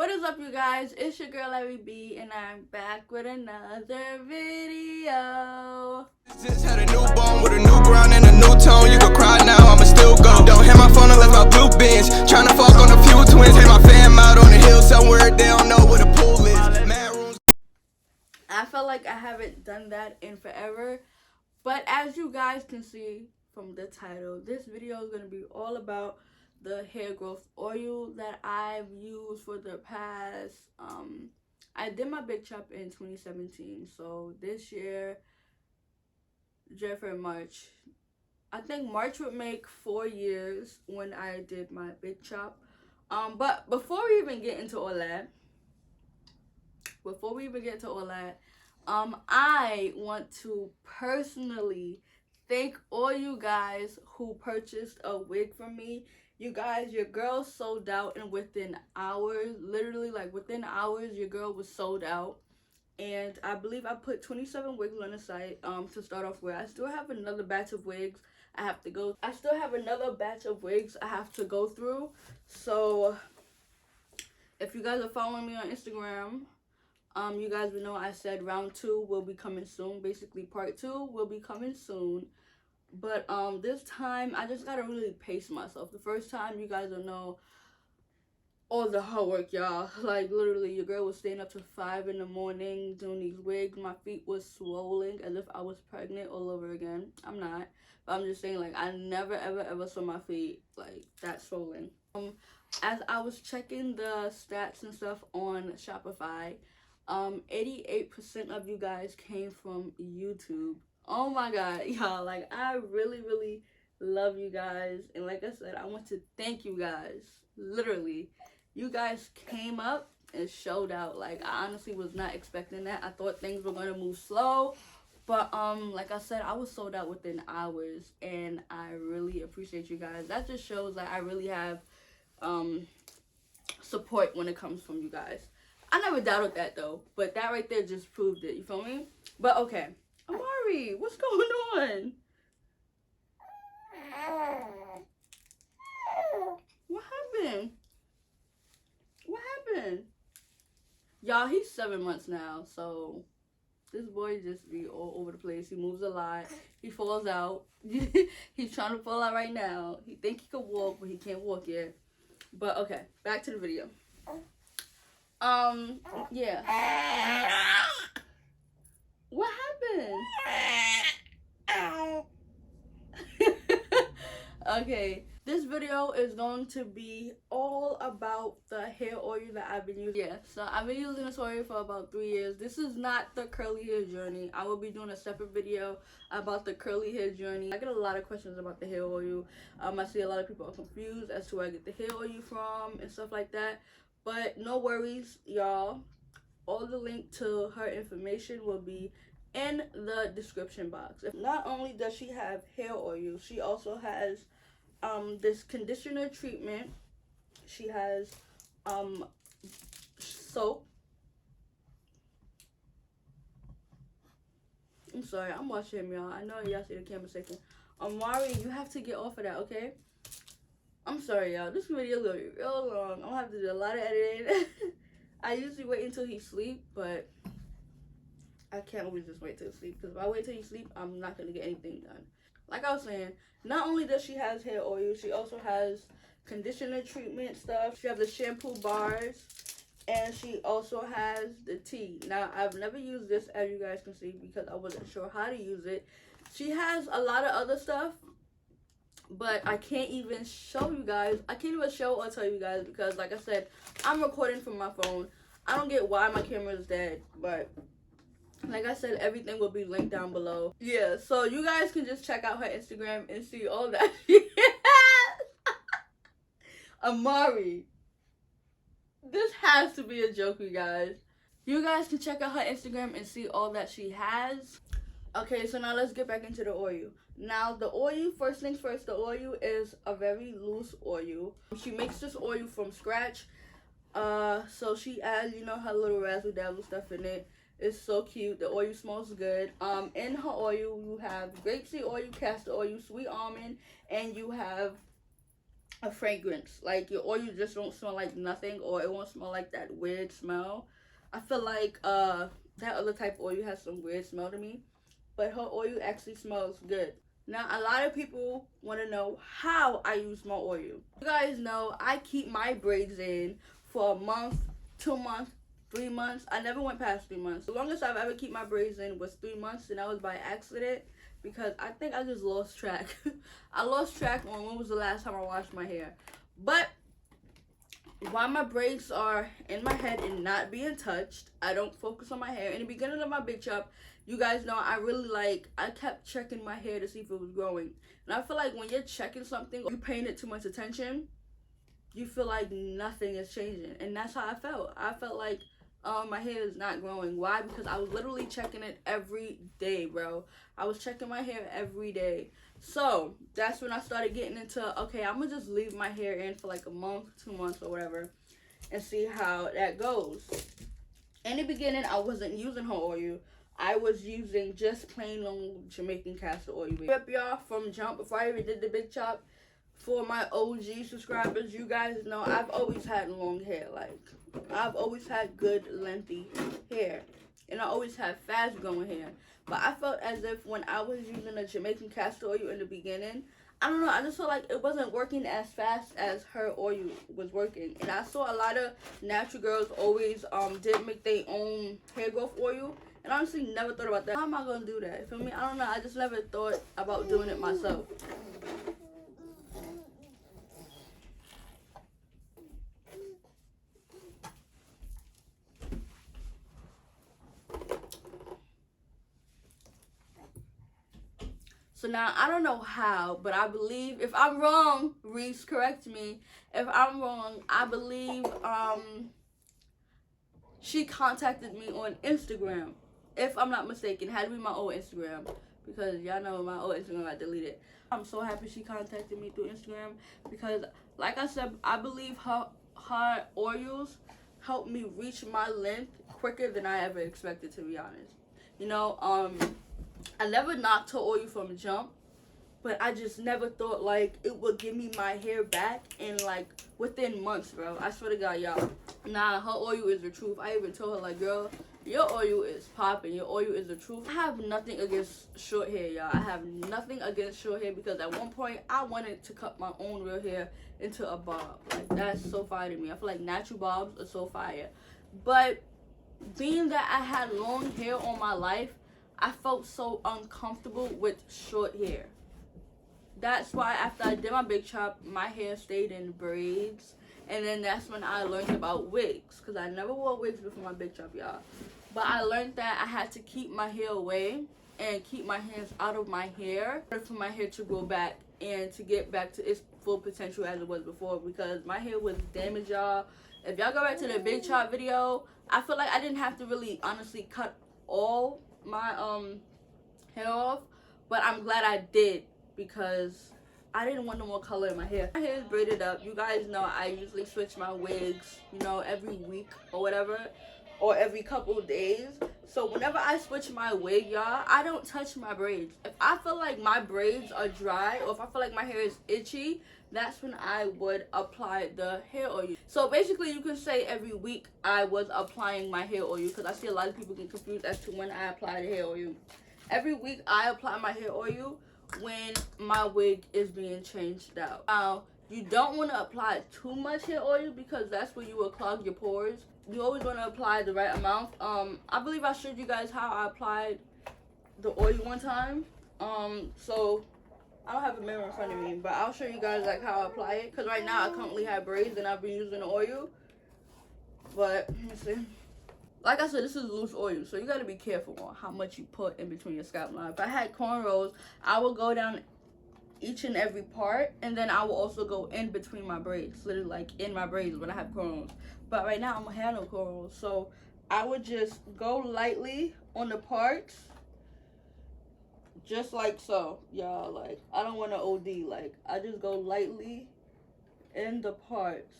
What is up, you guys? It's your girl ARIE B, and I'm back with another video. Just had a newborn with a new ground and a new tone. You can cry now, I'ma still go. Don't hit my phone unless my blue bench. Tryna fuck on a few twins. Hey, my fam out on the hill somewhere. They don't know where the pool is. Mad rooms. I felt like I haven't done that in forever, but as you guys can see from the title, this video is going to be all about the hair growth oil that I've used for the past, I did my big chop in 2017, so this year, January, March, I think March would make 4 years when I did my big chop. But before we even get into all that, I want to personally thank all you guys who purchased a wig from me. You guys, your girl sold out, and within hours, literally like within hours, your girl was sold out. And I believe I put 27 wigs on the site to start off with. I still have another batch of wigs I have to go through. So if you guys are following me on Instagram, you guys will know I said round 2 will be coming soon. Basically, part 2 will be coming soon. But this time I just gotta really pace myself. The first time, you guys will know all the hard work, y'all. Like, literally, your girl was staying up to 5 in the morning doing these wigs. My feet was swollen as if I was pregnant all over again. I'm not, but I'm just saying, like, I never ever saw my feet like that swollen. As I was checking the stats and stuff on Shopify, 88% of you guys came from YouTube. Oh my god, y'all, like, I really love you guys, and like I said, I want to thank you guys. Literally, you guys came up and showed out. Like, I honestly was not expecting that. I thought things were gonna move slow, but like I said, I was sold out within hours, and I really appreciate you guys. That just shows that I really have support when it comes from you guys. I never doubted that though, but that right there just proved it. You feel me? But okay, Amari, what's going on? What happened? What happened? Y'all, he's 7 months now, so this boy just be all over the place. He moves a lot. He falls out. He's trying to fall out right now. He think he could walk, but he can't walk yet. But okay, back to the video. Yeah. What happened? Okay, this video is going to be all about the hair oil that I've been using. Yeah, so I've been using this oil for about 3 years. This is not the curly hair journey. I will be doing a separate video about the curly hair journey. I get a lot of questions about the hair oil. I see a lot of people are confused as to where I get the hair oil from and stuff like that. But no worries, y'all. All the link to her information will be in the description box. Not only does she have hair oil, she also has this conditioner treatment. She has soap. I'm sorry, I'm watching him, y'all. I know y'all see the camera shaking. Amari, you have to get off of that, okay? I'm sorry, y'all. This video is gonna be real long. I'm gonna have to do a lot of editing. I usually wait until he sleep, but I can't always just wait till he sleep, because if I wait till he sleep, I'm not gonna get anything done. Like I was saying, not only does she have hair oil, she also has conditioner treatment stuff. She has the shampoo bars, and she also has the tea. Now, I've never used this, as you guys can see, because I wasn't sure how to use it. She has a lot of other stuff, but I can't even show you guys. I can't even show or tell you guys because, like I said, I'm recording from my phone. I don't get why my camera is dead, but like I said, everything will be linked down below. Yeah, so you guys can just check out her Instagram and see all that she has. Amari, this has to be a joke, you guys. You guys can check out her Instagram and see all that she has. Okay, so now let's get back into the oil. Now, the oil, first things first, the oil is a very loose oil. She makes this oil from scratch. So she adds, you know, her little razzle dazzle stuff in it. It's so cute. The oil smells good. In her oil, you have grapeseed oil, castor oil, sweet almond, and you have a fragrance. Like your oil just don't smell like nothing, or it won't smell like that weird smell. I feel like that other type of oil has some weird smell to me, but her oil actually smells good. Now a lot of people want to know how I use my oil. You guys know I keep my braids in for a month, 2 months, 3 months. I never went past 3 months. The longest I've ever kept my braids in was 3 months, and that was by accident because I think I just lost track. I lost track on when was the last time I washed my hair. But while my braids are in my head and not being touched, I don't focus on my hair. In the beginning of my big chop, you guys know I kept checking my hair to see if it was growing. And I feel like when you're checking something or you paying it too much attention, you feel like nothing is changing. And that's how I felt. I felt like my hair is not growing. Why? Because I was literally checking it every day, bro. I was checking my hair every day. So that's when I started getting into, okay, I'm gonna just leave my hair in for like a month, 2 months or whatever, and see how that goes. In the beginning, I wasn't using her oil. I was using just plain old Jamaican castor oil. Rip y'all from jump before I even did the big chop. For my OG subscribers, you guys know I've always had long hair. Like, I've always had good lengthy hair, and I always had fast growing hair. But I felt as if when I was using the Jamaican castor oil in the beginning, I don't know, I just felt like it wasn't working as fast as her oil was working. And I saw a lot of natural girls always did make their own hair growth oil, and I honestly never thought about that. How am I gonna do that? You feel me? I don't know, I just never thought about doing it myself. So now, I don't know how, but I believe, if I'm wrong, Rece, correct me. If I'm wrong, I believe she contacted me on Instagram. If I'm not mistaken, it had to be my old Instagram. Because y'all know my old Instagram got deleted. I'm so happy she contacted me through Instagram. Because, like I said, I believe her oils helped me reach my length quicker than I ever expected, to be honest. You know, I never knocked her oil from jump, but I just never thought like it would give me my hair back in like within months, bro. I swear to God, y'all. Nah, her oil is the truth. I even told her like, girl, your oil is popping. Your oil is the truth. I have nothing against short hair, y'all. I have nothing against short hair because at one point I wanted to cut my own real hair into a bob. Like, that's so fire to me. I feel like natural bobs are so fire. But being that I had long hair all my life, I felt so uncomfortable with short hair. That's why after I did my big chop, my hair stayed in braids. And then that's when I learned about wigs. Because I never wore wigs before my big chop, y'all. But I learned that I had to keep my hair away and keep my hands out of my hair for my hair to grow back and to get back to its full potential as it was before. Because my hair was damaged, y'all. If y'all go back to the big chop video, I feel like I didn't have to really honestly cut all my hair off, but I'm glad I did because I didn't want no more color in my hair. My hair is braided up. You guys know I usually switch my wigs, you know, every week or whatever, or every couple of days. So whenever I switch my wig, y'all, I don't touch my braids. If I feel like my braids are dry or if I feel like my hair is itchy, that's when I would apply the hair oil. So basically you can say every week I was applying my hair oil because I see a lot of people get confused as to when I apply the hair oil. Every week I apply my hair oil when my wig is being changed out. Now, you don't want to apply too much hair oil because that's where you will clog your pores. You always want to apply the right amount. I believe I showed you guys how I applied the oil one time. So I don't have a mirror in front of me, but I'll show you guys like how I apply it. Because right now I currently have braids and I've been using the oil. But, let me see. Like I said, this is loose oil, so you got to be careful on how much you put in between your scalp line. If I had cornrows, I would go down each and every part, and then I will also go in between my braids, literally like in my braids when I have cornrows. But right now, I don't have no cornrows, so I would just go lightly on the parts. Just like so, y'all. Like, I don't want to OD. Like, I just go lightly in the parts.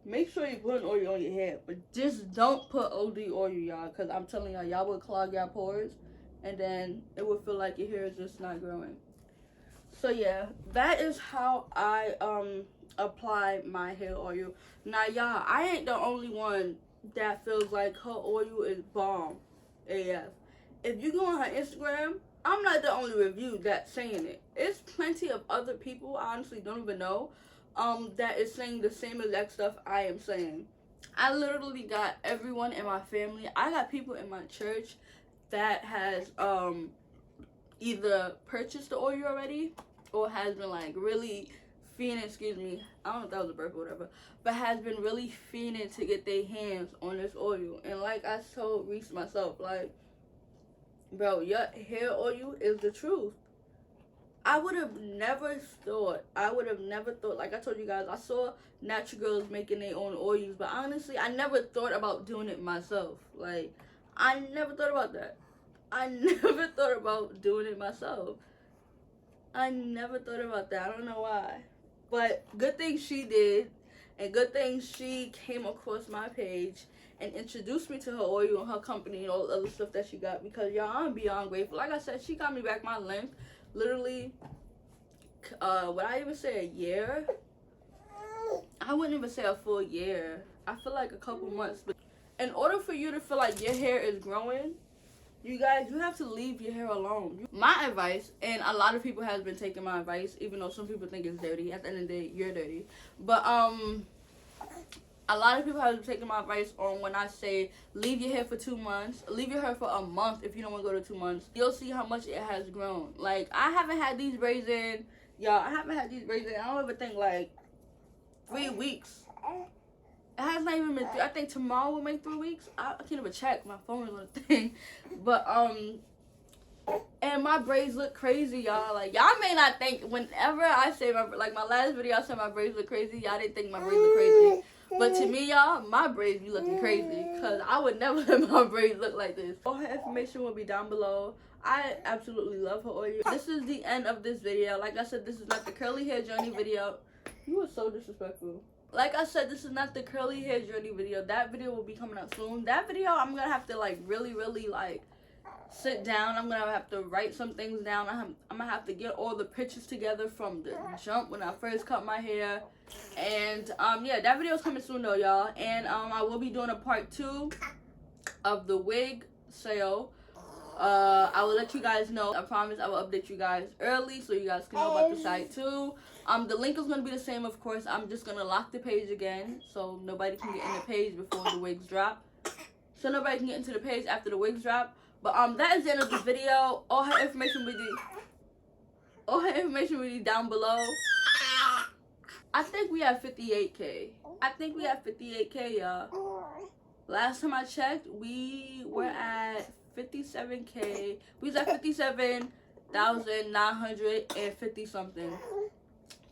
Make sure you put an oil on your hair, but just don't put OD oil, y'all, because I'm telling y'all, y'all will clog your pores, and then it will feel like your hair is just not growing. So yeah, that is how I apply my hair oil. Now y'all, I ain't the only one that feels like her oil is bomb AF. If you go on her Instagram, I'm not the only review that's saying it. It's plenty of other people, I honestly don't even know, that is saying the same exact stuff I am saying. I literally got everyone in my family. I got people in my church that has either purchased the oil already or has been like really fiending, excuse me, I don't know if that was a burp or whatever, but has been really fiending to get their hands on this oil. And like I told Rece myself, like, bro, your hair oil is the truth. I would have never thought, like I told you guys, I saw natural girls making their own oils, but honestly, I never thought about doing it myself. Like, I never thought about that. I never thought about doing it myself. I never thought about that. I don't know why. But good thing she did, and good thing she came across my page and introduced me to her oil and her company and all the other stuff that she got, because y'all, I'm beyond grateful. Like I said, she got me back my length. Literally, would I even say a year? I wouldn't even say a full year. I feel like a couple months. But in order for you to feel like your hair is growing, you guys, you have to leave your hair alone. My advice, and a lot of people has been taking my advice, even though some people think it's dirty. At the end of the day, you're dirty. But a lot of people have been taking my advice on when I say leave your hair for 2 months, leave your hair for a month if you don't want to go to 2 months. You'll see how much it has grown. Like, I haven't had these braids in, y'all, I don't even think like 3 weeks. It has not even been I think tomorrow will make 3 weeks. I can't even check. My phone is on the thing. But, and my braids look crazy, y'all. Like, y'all may not think, whenever I say my last video, I said my braids look crazy. Y'all didn't think my braids look crazy. But to me, y'all, my braids be looking crazy, because I would never let my braids look like this. All her information will be down below. I absolutely love her oil. This is the end of this video. Like I said, this is not the curly hair journey video. You were so disrespectful. Like I said, this is not the curly hair journey video. That video will be coming out soon. That video, I'm going to have to, like, really, like, sit down. I'm going to have to write some things down. I'm going to have to get all the pictures together from the jump when I first cut my hair. And, yeah, that video is coming soon, though, y'all. And, I will be doing a part 2 of the wig sale. I will let you guys know. I promise I will update you guys early so you guys can know about the site, too. The link is going to be the same, of course. I'm just going to lock the page again so nobody can get in the page before the wigs drop. So nobody can get into the page after the wigs drop. But that is the end of this video. All her information will be down below. I think we have 58K. Y'all. Last time I checked, we were at 57K. We was at 57,950 something.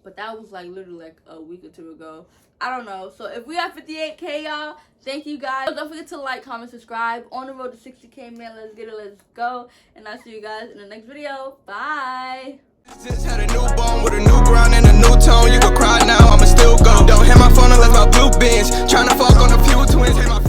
But that was like literally like a week or 2 ago. I don't know. So if we have 58K, y'all, thank you guys. Don't forget to like, comment, subscribe. On the road to 60K, man. Let's get it. Let's go. And I'll see you guys in the next video. Bye. Just had a newborn with a new ground and a new tone. You can cry now, I'ma still go. Don't hit my phone unless my blue bins. Tryna fuck on a few twins. Hit my